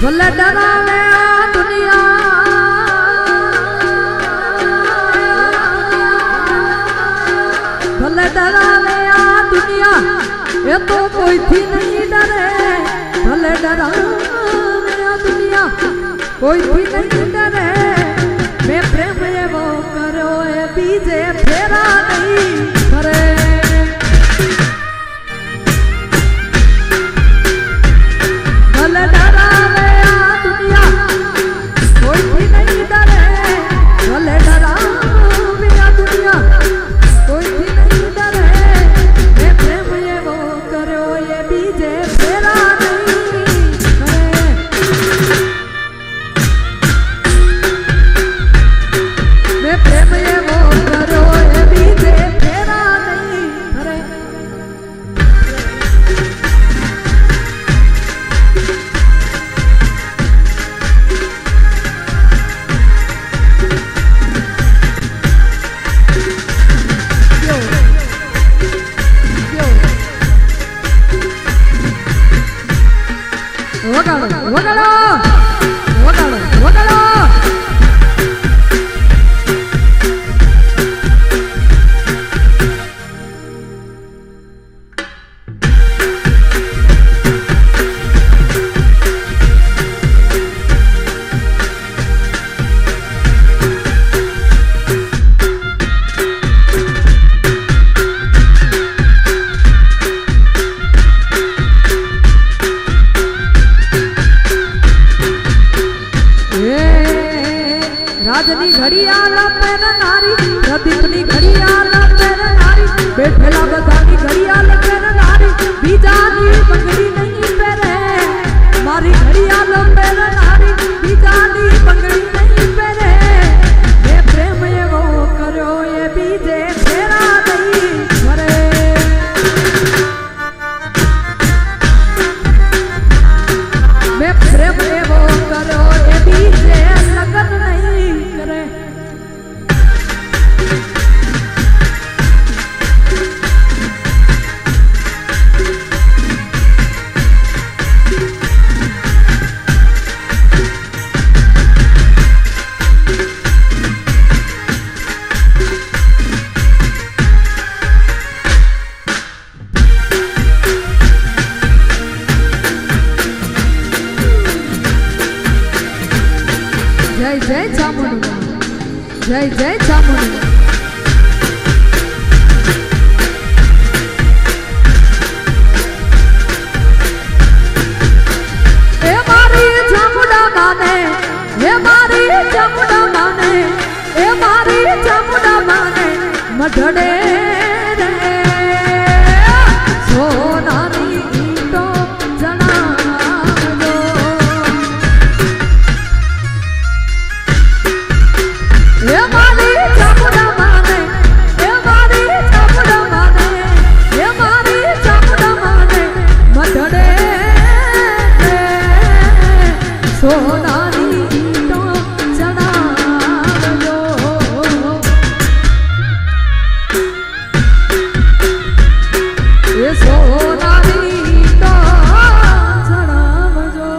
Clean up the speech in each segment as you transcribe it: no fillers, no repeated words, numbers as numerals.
ભલે ડરાવે આ દુનિયા, ભલે ડરાવે આ દુનિયા, એ તો કોઈથી નહીં ડરે. ભલે ડરાવે આ દુનિયા, કોઈથી નહીં ડરે. મેં પ્રેમ એવો કર્યો એ બીજે ફેરા નહીં કરે. ભલે ડરાવે આ દુનિયા, કોઈથી નહીં ડરે. ભલે ડરાવે આ દુનિયા, કોઈથી નહીં ડરે. મેં પ્રેમ એવો કર્યો એ બીજે ફેરા નહીં કરે. મેં પ્રેમ એવો કર્યો એ બીજે ફેરા નહીં કરે. વગાડો વગાડો વગાડો વગાડો. રાજની ઘડિયાળ પહેરનારી, પ્રદીપની ઘડિયાળ પહેરનારી, બેઠેલા બધાની ઘડિયાળ પહેરનારી, બીજાની બંગડી નહીં પહેરે. મારી ઘડિયાળ પહેરનારી, બીજાની બંગડી નહીં પહેરે. મેં પ્રેમ એવો કર્યો એ બીજે ફેરા નહીં કરે. મેં પ્રેમ એવો કર્યો એ બીજે લગન નહીં કરે. જય જય ચામુંડા, જય જય ચામુંડા. એ મારી ચામુંડા માને, એ મારી ચામુંડા માને, એ મારી ચામુંડા માને મઢડે રે સોનાની ઈંટો જણાવજો. એ મારી ચામુંડા માને, એ મારી ચામુંડા માને, એ મારી ચામુંડા માને મઢડે રે સોનાની ઈંટો જણાવજો. એ સોનાની ઈંટો જણાવજો.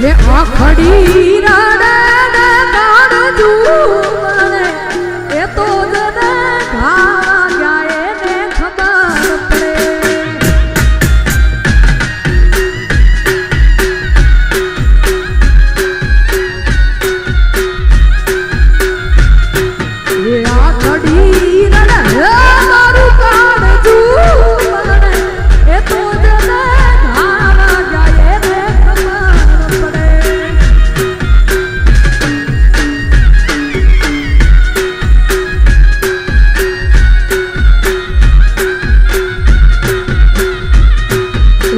એ આખડી રાડે ને કાઢજું મને, એ તો જને ઘા ગયા એને ખબર પડે. એ આખડી રાડે મારું કાઢજું મને, એ તો જને ઘા ગયા એને ખબર પડે.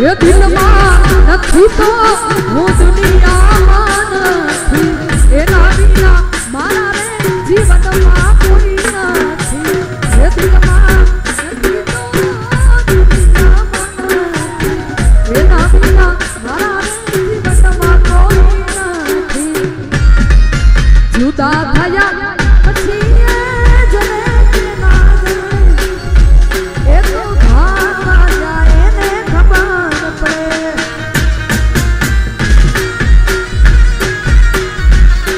એ દિલમાં નથી તો હું દુનિયા